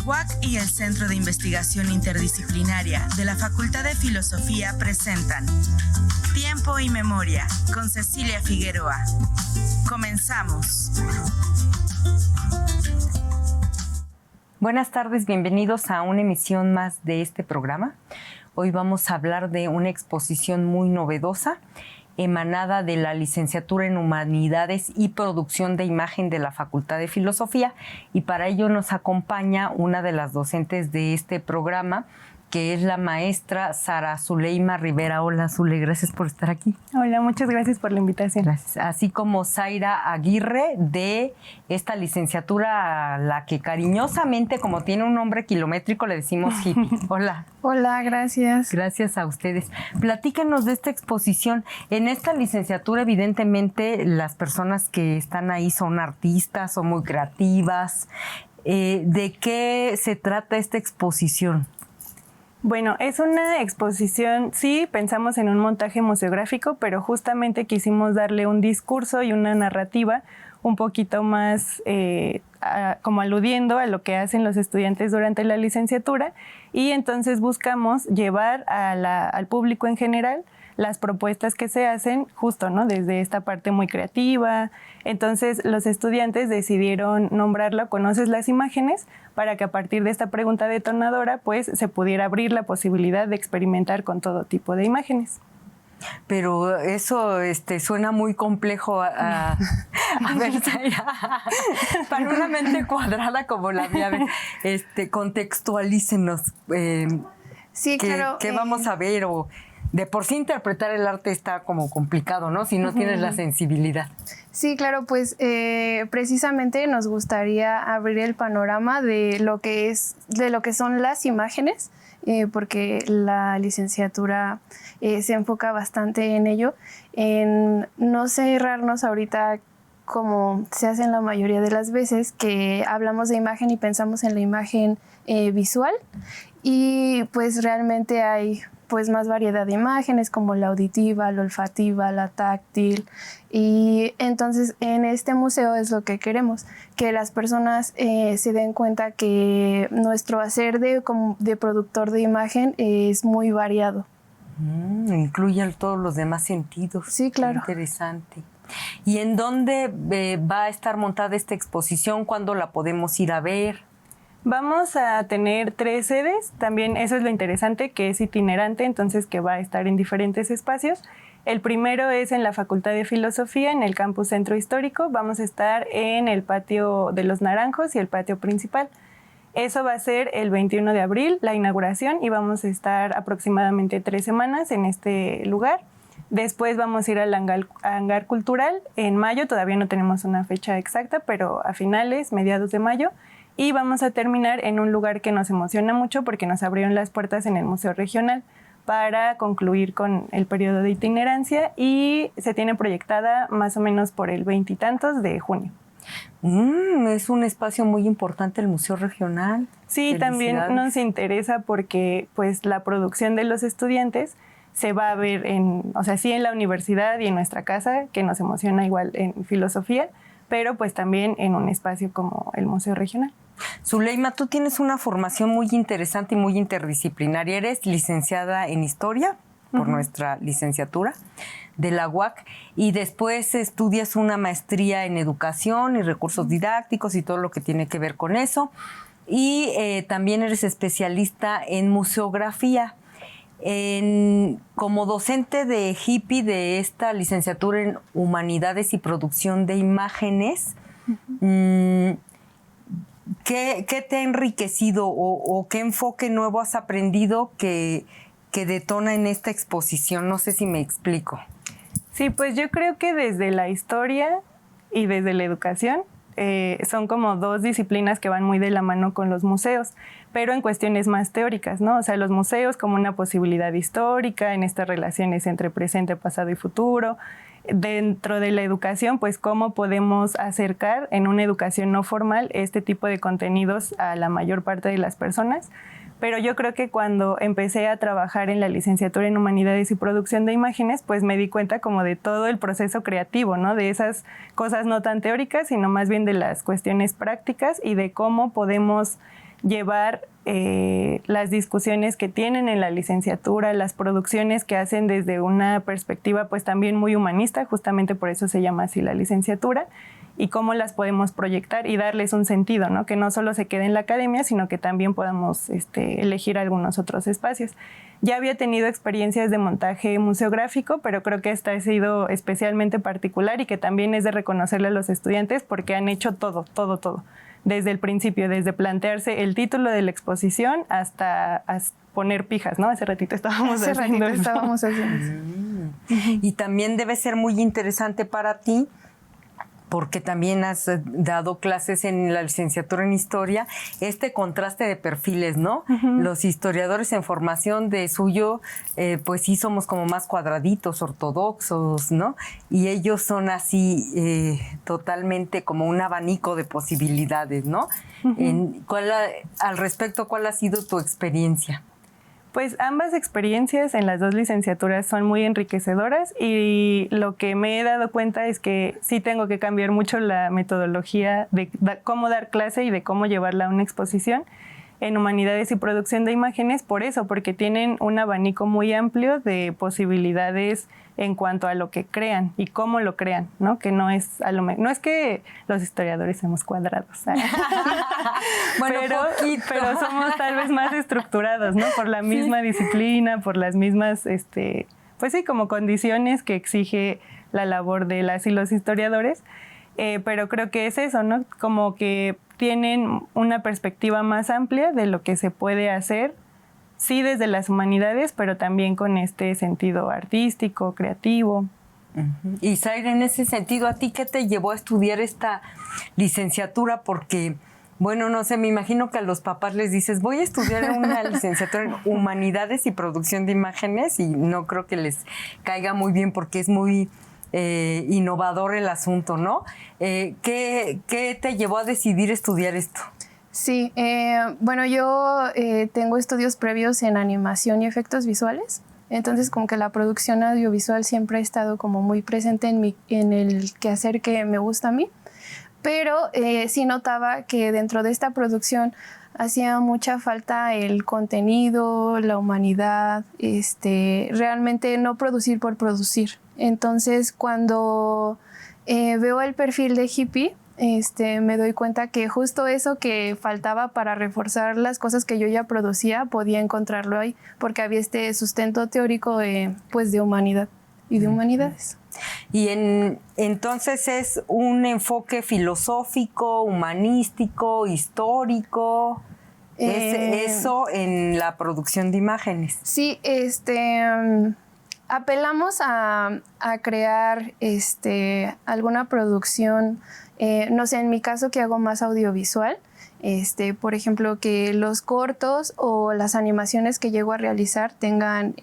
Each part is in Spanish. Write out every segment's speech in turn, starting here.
UAC y el Centro de Investigación Interdisciplinaria de la Facultad de Filosofía presentan Tiempo y Memoria con Cecilia Figueroa. Comenzamos. Buenas tardes, bienvenidos a una emisión más de este programa. Hoy vamos a hablar de una exposición muy novedosa, emanada de la Licenciatura en Humanidades y Producción de Imagen de la Facultad de Filosofía, y para ello nos acompaña una de las docentes de este programa, que es la maestra Sara Zuleima Rivera. Hola, Zule, gracias por estar aquí. Hola, muchas gracias por la invitación. Gracias. Así como Zaira Aguirre, de esta licenciatura a la que cariñosamente, como tiene un nombre kilométrico, le decimos hippie. Hola. Hola, gracias. Gracias a ustedes. Platíquenos de esta exposición. En esta licenciatura, evidentemente, las personas que están ahí son artistas, son muy creativas. ¿De qué se trata esta exposición? Bueno, es una exposición, sí, pensamos en un montaje museográfico, pero justamente quisimos darle un discurso y una narrativa un poquito más como aludiendo a lo que hacen los estudiantes durante la licenciatura, y entonces buscamos llevar al público en general las propuestas que se hacen justo, ¿no? Desde esta parte muy creativa. Entonces los estudiantes decidieron nombrarla ¿Conoces las imágenes?, para que a partir de esta pregunta detonadora pues se pudiera abrir la posibilidad de experimentar con todo tipo de imágenes. Pero eso suena muy complejo a ver, Zaira, para una mente cuadrada como la mía. Contextualícenos. Sí, claro. ¿Qué vamos a ver? O de por sí interpretar el arte está como complicado, ¿no? Si no tienes la sensibilidad. Sí, claro, pues precisamente nos gustaría abrir el panorama de lo que son las imágenes, porque la licenciatura se enfoca bastante en ello, en no cerrarnos ahorita como se hace en la mayoría de las veces, que hablamos de imagen y pensamos en la imagen visual, y pues realmente hay pues más variedad de imágenes como la auditiva, la olfativa, la táctil, y entonces en este museo es lo que queremos, que las personas se den cuenta que nuestro hacer de productor de imagen es muy variado. Incluye todos los demás sentidos. Sí, claro. Qué interesante. ¿Y en dónde va a estar montada esta exposición? ¿Cuándo la podemos ir a ver? Vamos a tener 3 sedes, también eso es lo interesante, que es itinerante, entonces que va a estar en diferentes espacios. El primero es en la Facultad de Filosofía, en el Campus Centro Histórico. Vamos a estar en el Patio de los Naranjos y el patio principal. Eso va a ser el 21 de abril, la inauguración, y vamos a estar aproximadamente 3 semanas en este lugar. Después vamos a ir al hangar cultural en mayo, todavía no tenemos una fecha exacta, pero a finales, mediados de mayo. Y vamos a terminar en un lugar que nos emociona mucho porque nos abrieron las puertas en el Museo Regional para concluir con el periodo de itinerancia, y se tiene proyectada más o menos por el 20 y tantos de junio. Es un espacio muy importante el Museo Regional. Sí, también nos interesa porque pues la producción de los estudiantes se va a ver sí en la universidad y en nuestra casa, que nos emociona igual en filosofía, pero pues también en un espacio como el Museo Regional. Zuleima, tú tienes una formación muy interesante y muy interdisciplinaria. Eres licenciada en Historia por nuestra licenciatura de la UAC, y después estudias una maestría en Educación y Recursos Didácticos y todo lo que tiene que ver con eso. Y también eres especialista en museografía. Como docente de hippie de esta licenciatura en Humanidades y Producción de Imágenes, ¿qué te ha enriquecido o qué enfoque nuevo has aprendido que detona en esta exposición? No sé si me explico. Sí, pues yo creo que desde la historia y desde la educación son como 2 disciplinas que van muy de la mano con los museos, pero en cuestiones más teóricas, ¿no? O sea, los museos como una posibilidad histórica en estas relaciones entre presente, pasado y futuro. Dentro de la educación, pues cómo podemos acercar en una educación no formal este tipo de contenidos a la mayor parte de las personas. Pero yo creo que cuando empecé a trabajar en la licenciatura en Humanidades y Producción de Imágenes, pues me di cuenta como de todo el proceso creativo, ¿no? De esas cosas no tan teóricas, sino más bien de las cuestiones prácticas y de cómo podemos llevar las discusiones que tienen en la licenciatura, las producciones que hacen desde una perspectiva pues también muy humanista, justamente por eso se llama así la licenciatura, y cómo las podemos proyectar y darles un sentido, ¿no? Que no solo se quede en la academia, sino que también podamos elegir algunos otros espacios. Ya había tenido experiencias de montaje museográfico, pero creo que esta ha sido especialmente particular y que también es de reconocerle a los estudiantes porque han hecho todo. Desde el principio, desde plantearse el título de la exposición hasta poner pijas, ¿no? Hace ratito estábamos haciendo eso. Y también debe ser muy interesante para ti, porque también has dado clases en la licenciatura en Historia, este contraste de perfiles, ¿no? Uh-huh. Los historiadores en formación de suyo, pues sí somos como más cuadraditos, ortodoxos, ¿no? Y ellos son así totalmente como un abanico de posibilidades, ¿no? Uh-huh. Al respecto, ¿cuál ha sido tu experiencia? Pues ambas experiencias en las dos licenciaturas son muy enriquecedoras y lo que me he dado cuenta es que sí tengo que cambiar mucho la metodología de cómo dar clase y de cómo llevarla a una exposición en Humanidades y Producción de Imágenes, por eso, porque tienen un abanico muy amplio de posibilidades en cuanto a lo que crean y cómo lo crean, ¿no? Que no es no es que los historiadores seamos cuadrados, bueno, pero somos tal vez más estructurados, ¿no? Por la misma disciplina, por las mismas, pues sí, como condiciones que exige la labor de las y los historiadores, pero creo que es eso, ¿no? Como que tienen una perspectiva más amplia de lo que se puede hacer, sí desde las humanidades, pero también con este sentido artístico, creativo. Uh-huh. Y Zaira, en ese sentido, ¿a ti qué te llevó a estudiar esta licenciatura? Porque, bueno, no sé, me imagino que a los papás les dices, voy a estudiar una licenciatura en Humanidades y Producción de Imágenes, y no creo que les caiga muy bien porque es muy innovador el asunto, ¿no? ¿Qué te llevó a decidir estudiar esto? Sí, bueno, yo tengo estudios previos en animación y efectos visuales, entonces como que la producción audiovisual siempre ha estado como muy presente en el quehacer que me gusta a mí, pero sí notaba que dentro de esta producción hacía mucha falta el contenido, la humanidad, realmente no producir por producir. Entonces cuando veo el perfil de Hippie, me doy cuenta que justo eso que faltaba para reforzar las cosas que yo ya producía, podía encontrarlo ahí, porque había este sustento teórico pues de humanidad y de humanidades. Y entonces es un enfoque filosófico, humanístico, histórico, eso en la producción de imágenes. Sí, apelamos a crear alguna producción, no sé, en mi caso que hago más audiovisual, por ejemplo, que los cortos o las animaciones que llego a realizar tengan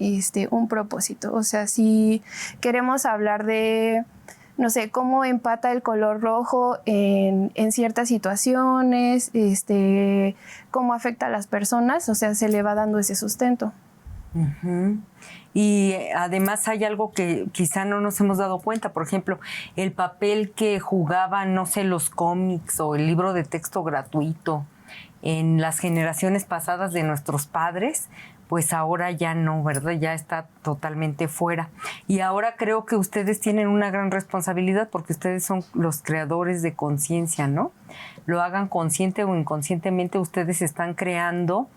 un propósito. O sea, si queremos hablar de, no sé, cómo empata el color rojo en ciertas situaciones, cómo afecta a las personas, o sea, se le va dando ese sustento. Uh-huh. Y además hay algo que quizá no nos hemos dado cuenta, por ejemplo, el papel que jugaban, no sé, los cómics o el libro de texto gratuito en las generaciones pasadas de nuestros padres, pues ahora ya no, ¿verdad? Ya está totalmente fuera. Y ahora creo que ustedes tienen una gran responsabilidad porque ustedes son los creadores de conciencia, ¿no? Lo hagan consciente o inconscientemente, ustedes están creando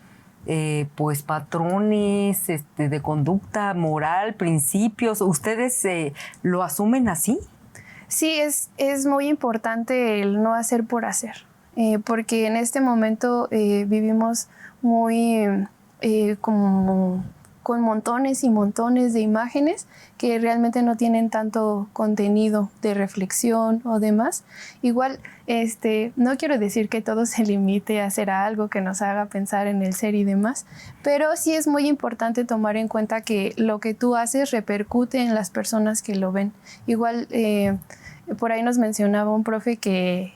pues patrones de conducta moral, principios. ¿Ustedes lo asumen así? Sí, es muy importante el no hacer por hacer, porque en este momento vivimos muy como con montones y montones de imágenes que realmente no tienen tanto contenido de reflexión o demás. Igual, no quiero decir que todo se limite a hacer algo que nos haga pensar en el ser y demás, pero sí es muy importante tomar en cuenta que lo que tú haces repercute en las personas que lo ven. Igual, por ahí nos mencionaba un profe que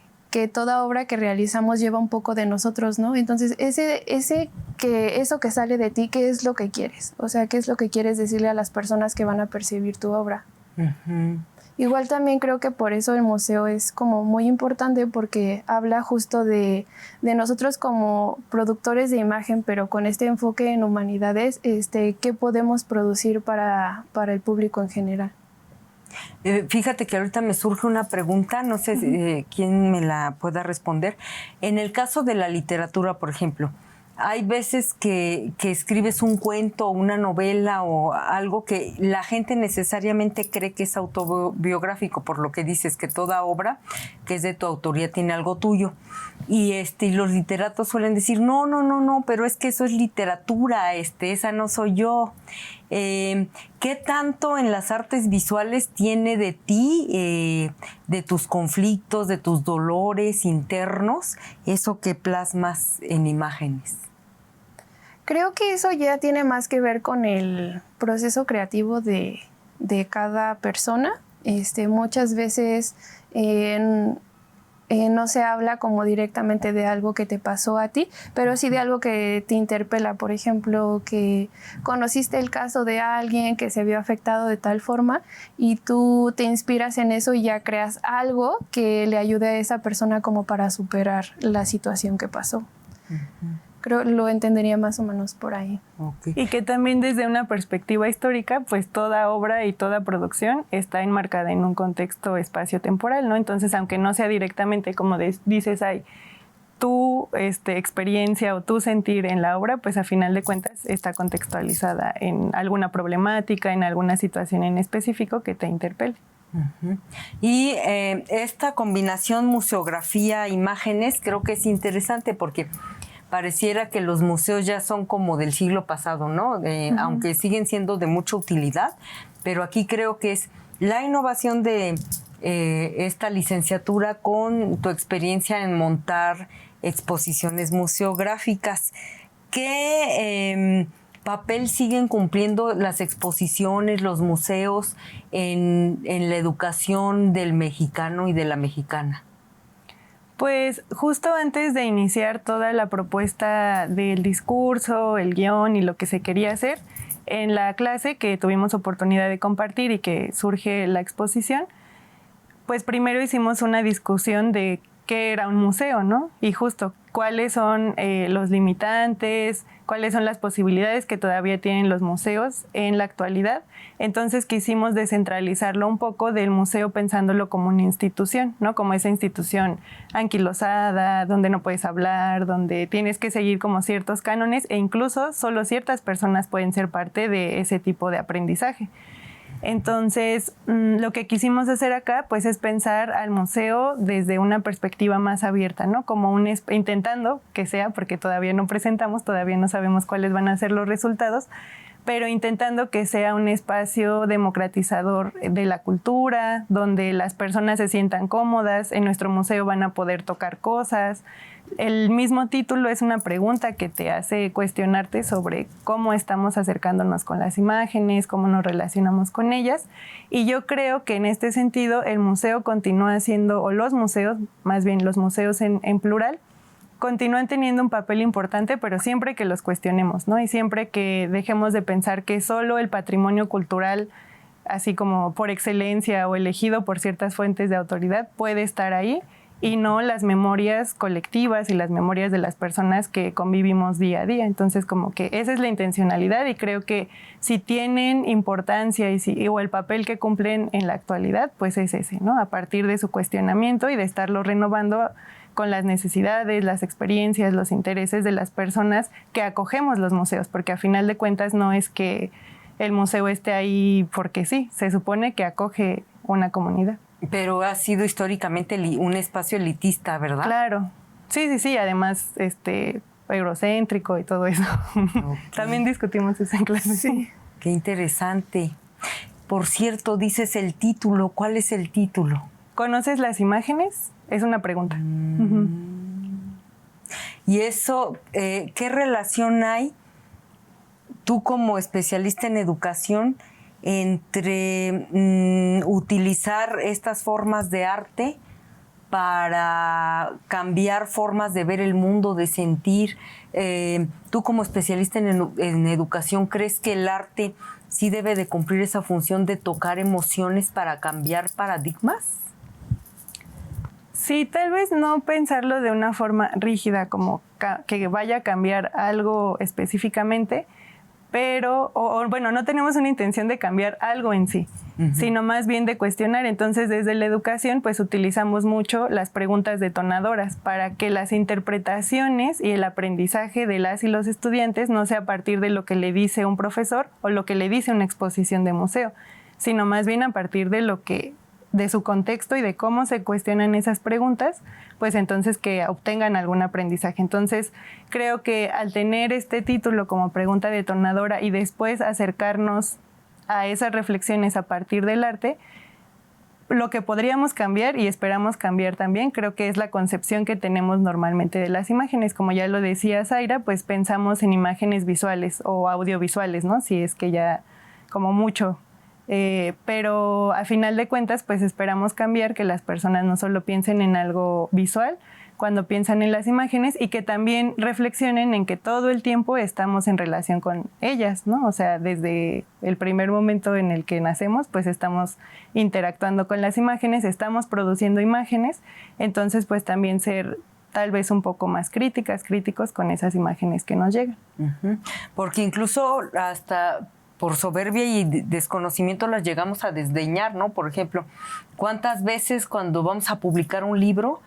toda obra que realizamos lleva un poco de nosotros, ¿no? Entonces, eso que sale de ti, ¿qué es lo que quieres? O sea, ¿qué es lo que quieres decirle a las personas que van a percibir tu obra? Uh-huh. Igual también creo que por eso el museo es como muy importante, porque habla justo de nosotros como productores de imagen, pero con este enfoque en humanidades, qué podemos producir para el público en general. Fíjate que ahorita me surge una pregunta, no sé quién me la pueda responder. En el caso de la literatura, por ejemplo, hay veces que escribes un cuento, una novela o algo que la gente necesariamente cree que es autobiográfico, por lo que dices que toda obra que es de tu autoría tiene algo tuyo. Y los literatos suelen decir, no, pero es que eso es literatura, esa no soy yo. ¿Qué tanto en las artes visuales tiene de ti, de tus conflictos, de tus dolores internos, eso que plasmas en imágenes? Creo que eso ya tiene más que ver con el proceso creativo de cada persona. Muchas veces no se habla como directamente de algo que te pasó a ti, pero sí de algo que te interpela. Por ejemplo, que conociste el caso de alguien que se vio afectado de tal forma y tú te inspiras en eso y ya creas algo que le ayude a esa persona como para superar la situación que pasó. Uh-huh. Creo lo entendería más o menos por ahí. Okay. Y que también desde una perspectiva histórica, pues toda obra y toda producción está enmarcada en un contexto espacio-temporal, ¿no? Entonces, aunque no sea directamente como dices, tu experiencia o tu sentir en la obra, pues a final de cuentas está contextualizada en alguna problemática, en alguna situación en específico que te interpele. Uh-huh. Y esta combinación museografía-imágenes creo que es interesante porque pareciera que los museos ya son como del siglo pasado, ¿no? Uh-huh. Aunque siguen siendo de mucha utilidad, pero aquí creo que es la innovación de esta licenciatura con tu experiencia en montar exposiciones museográficas. ¿Qué papel siguen cumpliendo las exposiciones, los museos en la educación del mexicano y de la mexicana? Pues justo antes de iniciar toda la propuesta del discurso, el guión y lo que se quería hacer, en la clase que tuvimos oportunidad de compartir y que surge la exposición, pues primero hicimos una discusión de qué era un museo, ¿no? Y justo cuáles son los limitantes, cuáles son las posibilidades que todavía tienen los museos en la actualidad. Entonces quisimos descentralizarlo un poco del museo pensándolo como una institución, ¿no? Como esa institución anquilosada, donde no puedes hablar, donde tienes que seguir como ciertos cánones e incluso solo ciertas personas pueden ser parte de ese tipo de aprendizaje. Entonces, lo que quisimos hacer acá, pues, es pensar al museo desde una perspectiva más abierta, ¿no? Como intentando que sea, porque todavía no presentamos, todavía no sabemos cuáles van a ser los resultados, pero intentando que sea un espacio democratizador de la cultura, donde las personas se sientan cómodas. En nuestro museo van a poder tocar cosas. El mismo título es una pregunta que te hace cuestionarte sobre cómo estamos acercándonos con las imágenes, cómo nos relacionamos con ellas. Y yo creo que en este sentido el museo continúa siendo, o los museos, más bien los museos en plural, continúan teniendo un papel importante, pero siempre que los cuestionemos, ¿no? Y siempre que dejemos de pensar que solo el patrimonio cultural, así como por excelencia o elegido por ciertas fuentes de autoridad, puede estar ahí, y no las memorias colectivas y las memorias de las personas que convivimos día a día. Entonces, como que esa es la intencionalidad, y creo que si tienen importancia o el papel que cumplen en la actualidad, pues es ese, ¿no? A partir de su cuestionamiento y de estarlo renovando con las necesidades, las experiencias, los intereses de las personas que acogemos los museos, porque a final de cuentas no es que el museo esté ahí porque sí, se supone que acoge una comunidad. Pero ha sido históricamente un espacio elitista, ¿verdad? Claro, sí, además eurocéntrico y todo eso. Okay. También discutimos eso en clase. Sí. Qué interesante. Por cierto, dices el título, ¿cuál es el título? ¿Conoces las imágenes? Es una pregunta. Uh-huh. Y eso, ¿qué relación hay tú como especialista en educación entre utilizar estas formas de arte para cambiar formas de ver el mundo, de sentir? Tú como especialista en educación, ¿crees que el arte sí debe de cumplir esa función de tocar emociones para cambiar paradigmas. Sí, tal vez no pensarlo de una forma rígida, como que vaya a cambiar algo específicamente, pero, bueno, no tenemos una intención de cambiar algo en sí, sino más bien de cuestionar. Entonces, desde la educación, pues utilizamos mucho las preguntas detonadoras para que las interpretaciones y el aprendizaje de las y los estudiantes no sea a partir de lo que le dice un profesor o lo que le dice una exposición de museo, sino más bien a partir de su contexto y de cómo se cuestionan esas preguntas, pues entonces que obtengan algún aprendizaje. Entonces, creo que al tener este título como pregunta detonadora y después acercarnos a esas reflexiones a partir del arte, lo que podríamos cambiar y esperamos cambiar también, creo que es la concepción que tenemos normalmente de las imágenes. Como ya lo decía Zaira, pues pensamos en imágenes visuales o audiovisuales, ¿no? Si es que ya como mucho. Pero a final de cuentas, pues esperamos cambiar, que las personas no solo piensen en algo visual cuando piensan en las imágenes y que también reflexionen en que todo el tiempo estamos en relación con ellas, ¿no? O sea, desde el primer momento en el que nacemos, pues estamos interactuando con las imágenes, estamos produciendo imágenes, entonces pues también ser tal vez un poco más críticos con esas imágenes que nos llegan. Porque incluso hasta por soberbia y desconocimiento las llegamos a desdeñar, ¿no? Por ejemplo, ¿cuántas veces cuando vamos a publicar un libro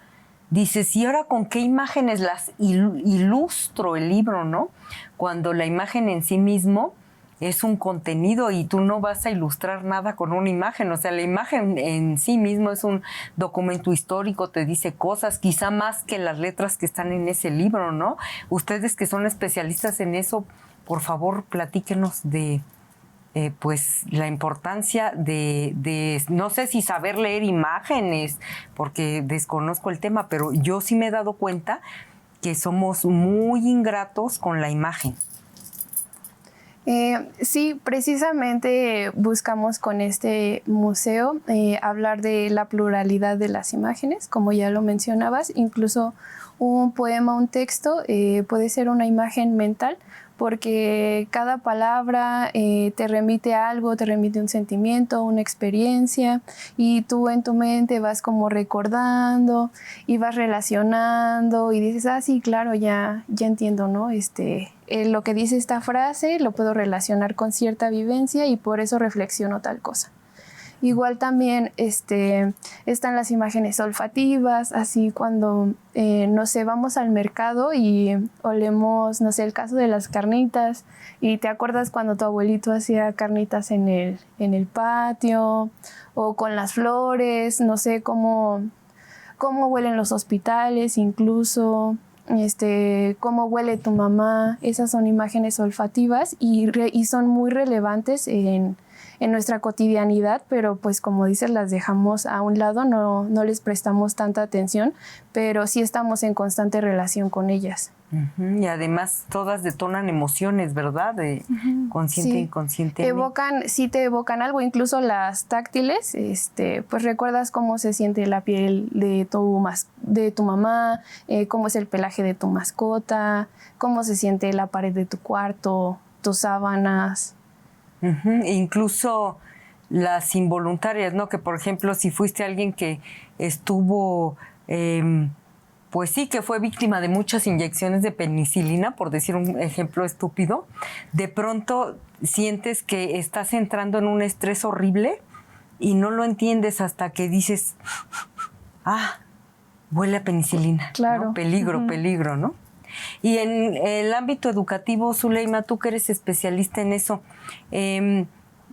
dices, ¿y ahora con qué imágenes las ilustro el libro, no? Cuando la imagen en sí mismo es un contenido y tú no vas a ilustrar nada con una imagen. O sea, la imagen en sí mismo es un documento histórico, te dice cosas, quizá más que las letras que están en ese libro, ¿no? Ustedes que son especialistas en eso, por favor, platíquenos de pues la importancia de no sé si saber leer imágenes, porque desconozco el tema, pero yo sí me he dado cuenta que somos muy ingratos con la imagen. Sí, precisamente buscamos con este museo hablar de la pluralidad de las imágenes, como ya lo mencionabas, incluso un poema, un texto puede ser una imagen mental, porque cada palabra te remite a algo, te remite un sentimiento, una experiencia, y tú en tu mente vas como recordando y vas relacionando y dices, ah, sí, claro, ya entiendo, ¿no? Lo que dice esta frase lo puedo relacionar con cierta vivencia y por eso reflexiono tal cosa. Igual también están las imágenes olfativas, así cuando, no sé, vamos al mercado y olemos, no sé, el caso de las carnitas y te acuerdas cuando tu abuelito hacía carnitas en el patio, o con las flores, no sé, cómo huelen los hospitales incluso, cómo huele tu mamá. Esas son imágenes olfativas y son muy relevantes en nuestra cotidianidad, pero pues como dices, las dejamos a un lado, no les prestamos tanta atención, pero sí estamos en constante relación con ellas. Y además todas detonan emociones, ¿verdad? Consciente e inconscientemente. Sí te evocan algo, incluso las táctiles, pues recuerdas cómo se siente la piel de tu mamá, cómo es el pelaje de tu mascota, cómo se siente la pared de tu cuarto, tus sábanas. Incluso las involuntarias, ¿no? Que por ejemplo, si fuiste alguien que estuvo, pues sí, que fue víctima de muchas inyecciones de penicilina, por decir un ejemplo estúpido, de pronto sientes que estás entrando en un estrés horrible y no lo entiendes hasta que dices, ah, huele a penicilina. Claro. ¿No? Peligro, ¿no? Y en el ámbito educativo, Zuleima, tú que eres especialista en eso,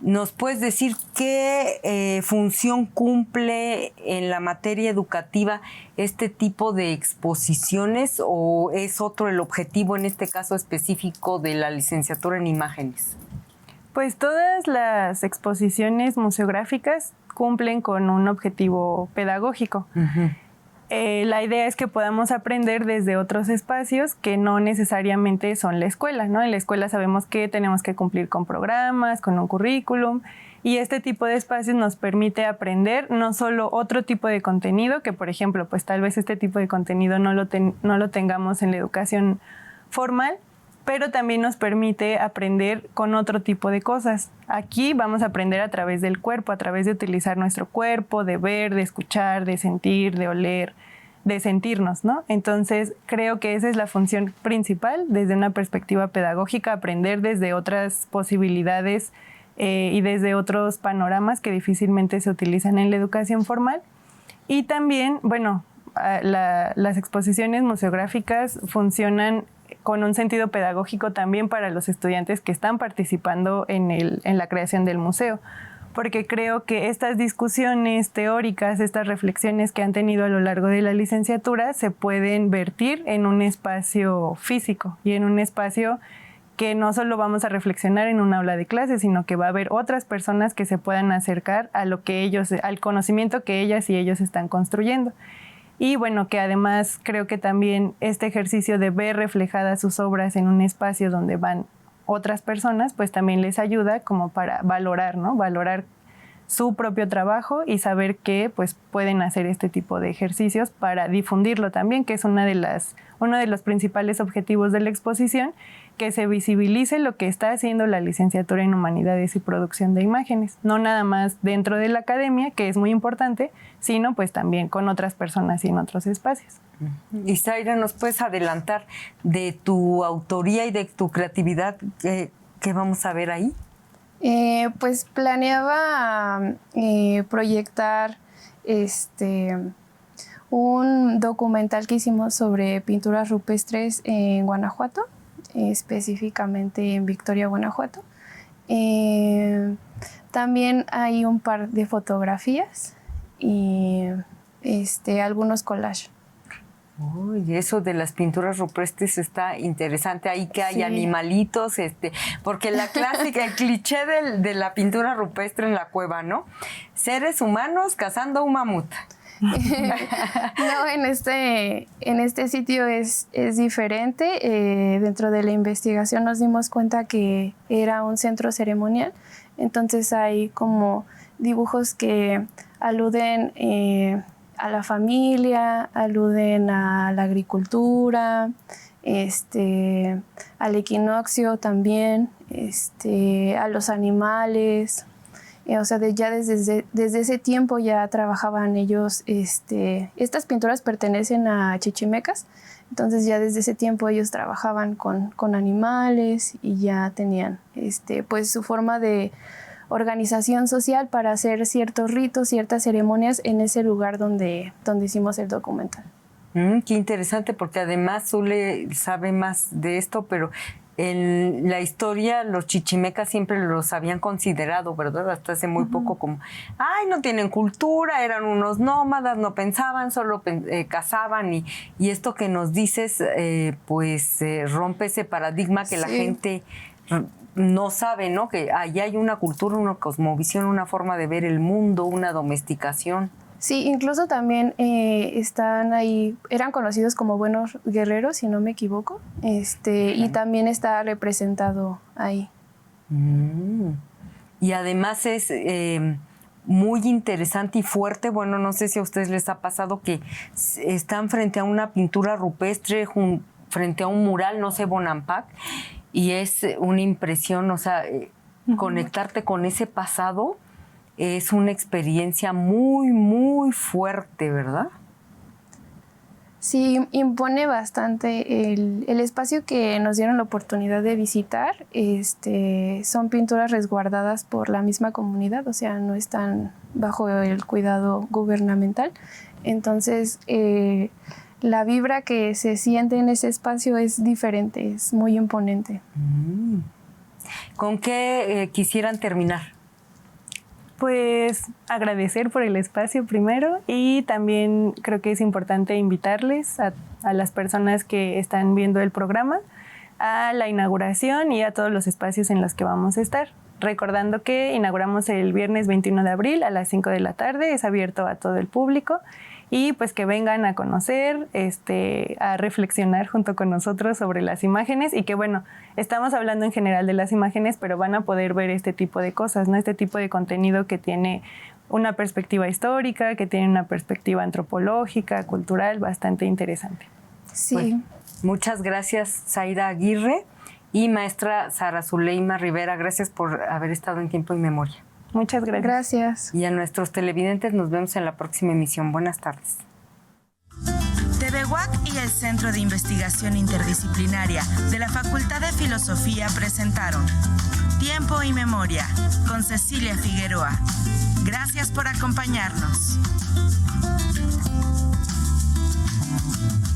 ¿nos puedes decir qué función cumple en la materia educativa este tipo de exposiciones, o es otro el objetivo en este caso específico de la licenciatura en imágenes? Pues todas las exposiciones museográficas cumplen con un objetivo pedagógico. La idea es que podamos aprender desde otros espacios que no necesariamente son la escuela, ¿no? En la escuela sabemos que tenemos que cumplir con programas, con un currículum, y este tipo de espacios nos permite aprender no solo otro tipo de contenido, que por ejemplo, pues tal vez este tipo de contenido no lo tengamos en la educación formal, pero también nos permite aprender con otro tipo de cosas. Aquí vamos a aprender a través del cuerpo, a través de utilizar nuestro cuerpo, de ver, de escuchar, de sentir, de oler, de sentirnos, ¿no? Entonces, creo que esa es la función principal desde una perspectiva pedagógica, aprender desde otras posibilidades y desde otros panoramas que difícilmente se utilizan en la educación formal. Y también, bueno, las exposiciones museográficas funcionan con un sentido pedagógico también para los estudiantes que están participando en la creación del museo, porque creo que estas discusiones teóricas, estas reflexiones que han tenido a lo largo de la licenciatura se pueden vertir en un espacio físico y en un espacio que no solo vamos a reflexionar en un aula de clase, sino que va a haber otras personas que se puedan acercar a lo que al conocimiento que ellas y ellos están construyendo. Y bueno, que además creo que también este ejercicio de ver reflejadas sus obras en un espacio donde van otras personas, pues también les ayuda como para valorar, ¿no? Valorar su propio trabajo y saber que pues pueden hacer este tipo de ejercicios para difundirlo también, que es uno de los principales objetivos de la exposición, que se visibilice lo que está haciendo la licenciatura en Humanidades y Producción de Imágenes, no nada más dentro de la academia, que es muy importante, sino pues también con otras personas y en otros espacios. Y Zaira, ¿nos puedes adelantar de tu autoría y de tu creatividad que vamos a ver ahí? Pues planeaba proyectar un documental que hicimos sobre pinturas rupestres en Guanajuato, específicamente en Victoria, Guanajuato. También hay un par de fotografías y algunos collages. Uy, eso de las pinturas rupestres está interesante. Ahí que hay animalitos, porque la clásica, el cliché de la pintura rupestre en la cueva, ¿no? Seres humanos cazando un mamut. No, en este sitio es diferente. Dentro de la investigación nos dimos cuenta que era un centro ceremonial, entonces hay como dibujos que aluden a la familia, aluden a la agricultura, al equinoccio también, a los animales. O sea, ya desde ese tiempo ya trabajaban ellos. Estas pinturas pertenecen a chichimecas, entonces ya desde ese tiempo ellos trabajaban con animales y ya tenían pues su forma de organización social para hacer ciertos ritos, ciertas ceremonias en ese lugar donde hicimos el documental. Qué interesante, porque además Zule sabe más de esto, pero en la historia los chichimecas siempre los habían considerado, ¿verdad? Hasta hace muy poco como, ay, no tienen cultura, eran unos nómadas, no pensaban, solo cazaban y esto que nos dices, rompe ese paradigma que la gente no sabe, ¿no? Que allí hay una cultura, una cosmovisión, una forma de ver el mundo, una domesticación. Sí, incluso también están ahí, eran conocidos como buenos guerreros, si no me equivoco, y también está representado ahí. Y además es muy interesante y fuerte. Bueno, no sé si a ustedes les ha pasado que están frente a una pintura rupestre, frente a un mural, no sé, Bonampak, y es una impresión, o sea, conectarte con ese pasado es una experiencia muy, muy fuerte, ¿verdad? Sí, impone bastante el espacio que nos dieron la oportunidad de visitar. Son pinturas resguardadas por la misma comunidad, o sea, no están bajo el cuidado gubernamental. Entonces, la vibra que se siente en ese espacio es diferente, es muy imponente. ¿Con qué quisieran terminar? Pues agradecer por el espacio primero, y también creo que es importante invitarles a las personas que están viendo el programa a la inauguración y a todos los espacios en los que vamos a estar. Recordando que inauguramos el viernes 21 de abril a las 5 de la tarde, es abierto a todo el público. Y pues que vengan a conocer, a reflexionar junto con nosotros sobre las imágenes, y que bueno, estamos hablando en general de las imágenes, pero van a poder ver este tipo de cosas, ¿no? Este tipo de contenido que tiene una perspectiva histórica, que tiene una perspectiva antropológica, cultural, bastante interesante. Sí. Pues, muchas gracias, Zaira Aguirre. Y maestra Sara Zuleima Rivera, gracias por haber estado en Tiempo y Memoria. Muchas gracias. Gracias. Y a nuestros televidentes nos vemos en la próxima emisión. Buenas tardes. TV UAC y el Centro de Investigación Interdisciplinaria de la Facultad de Filosofía presentaron Tiempo y Memoria con Cecilia Figueroa. Gracias por acompañarnos.